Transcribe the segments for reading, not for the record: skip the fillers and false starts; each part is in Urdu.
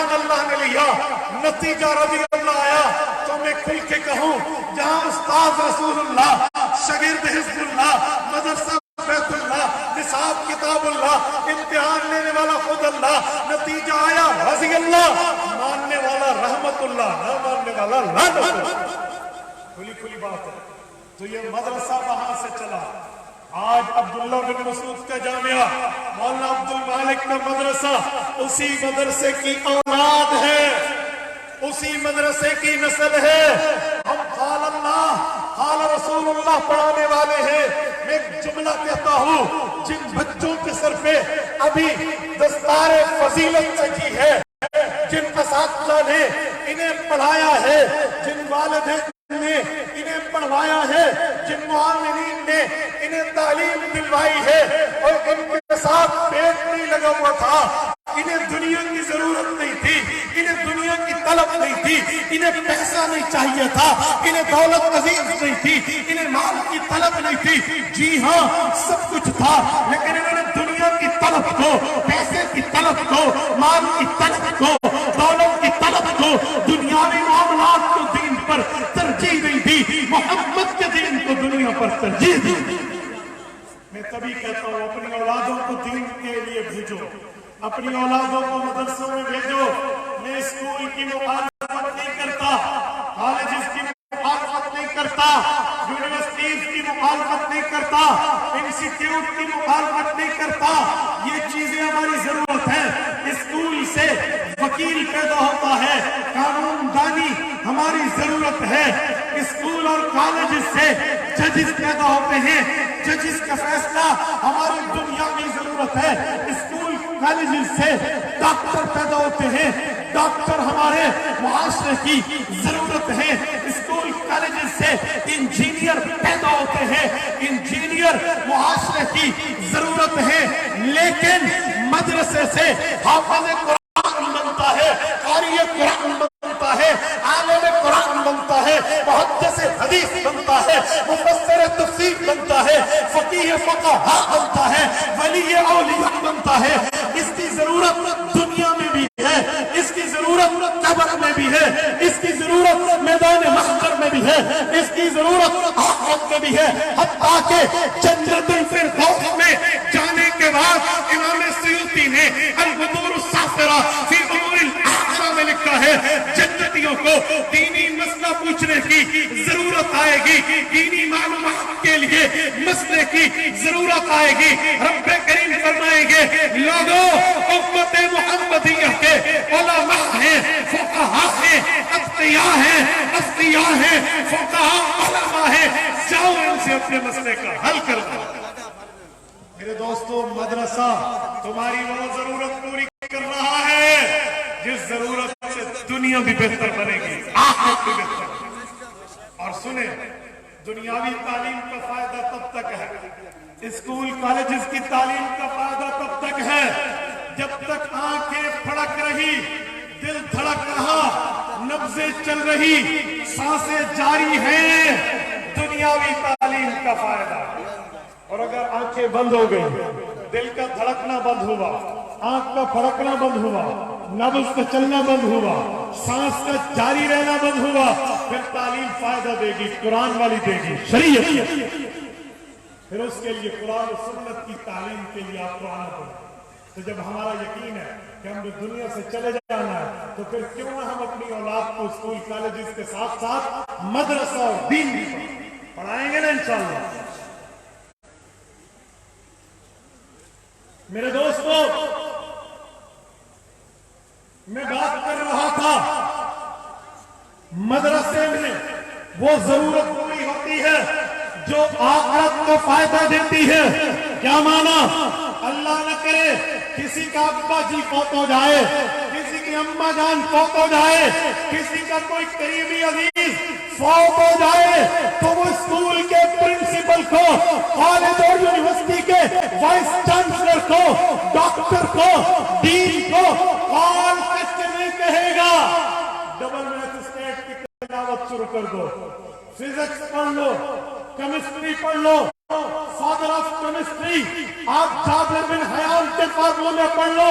امتحان اللہ نے لیا, نتیجہ رضی اللہ آیا. تو میں کھل کے کہوں, جہاں استاد رسول اللہ, شاگرد حزب اللہ, مدرسہ بیت اللہ, نصاب کتاب اللہ, امتحان لینے والا خود اللہ, نتیجہ آیا رضی اللہ, ماننے والا رحمت اللہ, نہ ماننے والا لعنت اللہ. کھلی کھلی بات ہے. تو یہ مدرسہ وہاں سے چلا. آج عبداللہ بن مسعود کا جامعہ, مولانا عبد المالک کا مدرسہ, اسی مدرسے کی اولاد ہے, اسی مدرسے کی نسل ہے. ہم قال اللہ قال رسول اللہ پڑھانے والے ہیں. میں ایک جملہ کہتا ہوں, جن بچوں کے سر پہ ابھی دستار فضیلت چکی ہے, جن اساتذہ نے انہیں پڑھایا ہے, جن والدین نے انہیں پڑھوایا ہے, جن معاونین نے انہیں تعلیم دلوائی ہے, اور ان کے ساتھ پیٹ نہیں لگا ہوا تھا, انہیں دنیا کی ضرورت نہیں تھی, انہیں دنیا کی طلب نہیں تھی, انہیں پیسہ نہیں چاہیے تھا, انہیں دولت عزیز نہیں تھی, انہیں مال کی طلب نہیں تھی. جی ہاں سب کچھ تھا, لیکن انہوں نے دنیا کی طلب کو, پیسے کی طلب کو, مال کی طلب کو, دولت کی طلب کو, دنیاوی معاملات کو دین پر ترجیح نہیں دی, محمد کے دین کو دنیا پر ترجیح دی. میں تبھی کہتا ہوں اپنی اولادوں کو دین کے لیے بھیجو, اپنی اولادوں کو مدرسوں میں بھیجو. میں اسکول کی مخالفت نہیں کرتا, کالجز کی مخالفت نہیں کرتا, یونیورسٹیز کی مخالفت نہیں کرتا, انسٹیٹیوٹ کی مخالفت نہیں کرتا. یہ چیزیں ہماری ضرورت ہے. اسکول سے وکیل پیدا ہوتا ہے, قانون دانی ہماری ضرورت ہے. اسکول اور کالجز سے ججز پیدا ہوتے ہیں, ججز کا فیصلہ ہماری دنیاوی ضرورت ہے. اسکول کالجز سے ڈاکٹر پیدا ہوتے ہیں, ڈاکٹر ہمارے معاشرے کی ضرورت ہے. اسکول کالجز سے انجینئر پیدا ہوتے ہیں, انجینئر معاشرے کی ضرورت ہے. لیکن مدرسے سے حافظ قرآن بنتا ہے, قاری قرآن بنتا ہے, عالم قرآن بنتا ہے, محدث حدیث بنتا ہے, مفسر تفسیر بنتا ہے, فقیہ فقہا بنتا ہے, ولی اولیاء بنتا ہے. اس کی ضرورت دنیا میں بھی ہے, اس کی ضرورت قبر میں بھی ہے, اس کی ضرورت میدان محشر میں بھی ہے, اس کی ضرورت آخرت میں بھی ہے. حتیٰ کہ جنت الفردوس میں جانے کے بعد امام سیوطی نے البدور السافرہ فی امور الاخرہ میں لکھا ہے, جنتیوں کو دینی مسئلہ پوچھنے کی ضرورت آئے گی, دینی معلومات کے لیے مسئلے کی ضرورت آئے گی. رب کریم فرمائیں گے, لوگوں امت محمدیہ کے علماء ہیں, فقہا ہیں, اتقیاء ہیں, اصفیاء ہیں, فقہا علماء ہیں, جاؤ ان سے اپنے مسئلے کا حل کر دو. میرے دوستو, مدرسہ تمہاری وہ ضرورت پوری کر رہا ہے جس ضرورت سے دنیا بھی بہتر بنے گی, آخرت بھی بہتر. اور سنیں, دنیاوی تعلیم کا فائدہ تب تک ہے, اسکول کالجز کی تعلیم کا فائدہ تب تک ہے جب تک آنکھیں پھڑک رہی, دل دھڑک رہا, نبضیں چل رہی, سانسیں جاری ہیں, دنیاوی تعلیم کا فائدہ. اور اگر آنکھیں بند ہو گئی, دل کا دھڑکنا بند ہوا, آنکھ کا پھڑکنا بند ہوا, نبض کا چلنا بند ہوا, سانس کا جاری رہنا بند ہوا, پھر تعلیم فائدہ دے گی, قرآن والی دے گی, شریعت. پھر اس کے لیے قرآن و سنت کی تعلیم کے لیے آپ کو آنا پڑے. تو جب ہمارا یقین ہے کہ ہم نے دنیا سے چلے جانا ہے, تو پھر کیوں نہ ہم اپنی اولاد کو اسکول کالجز کے ساتھ ساتھ مدرسہ اور دین بھی پڑھائیں گے نا انشاءاللہ. میرے دوستو, میں بات کر رہا تھا مدرسے میں وہ ضرورت پوری ہوتی ہے جو آخرت کو فائدہ دیتی ہے. کیا مانا؟ اللہ نہ کرے کسی کا ابا جی فوت ہو جائے, کسی کی اماں جان فوت ہو جائے, کسی کا کوئی قریبی عزیز فوت ہو جائے, تو وہ اسکول کے پرنسپل کو, کالج اور یونیورسٹی کے وائس چانسلر کو, ڈاکٹر کو, ڈین کو کال کر کے نہیں کہے گا ڈبل میجسٹریٹ کی تلاوت شروع کر دو, فزکس پڑھ لو, کیمسٹری پڑھ لو, فادر آف کیمسٹری آپ جابر بن حیان کے فارمولے پڑھ لو,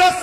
10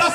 10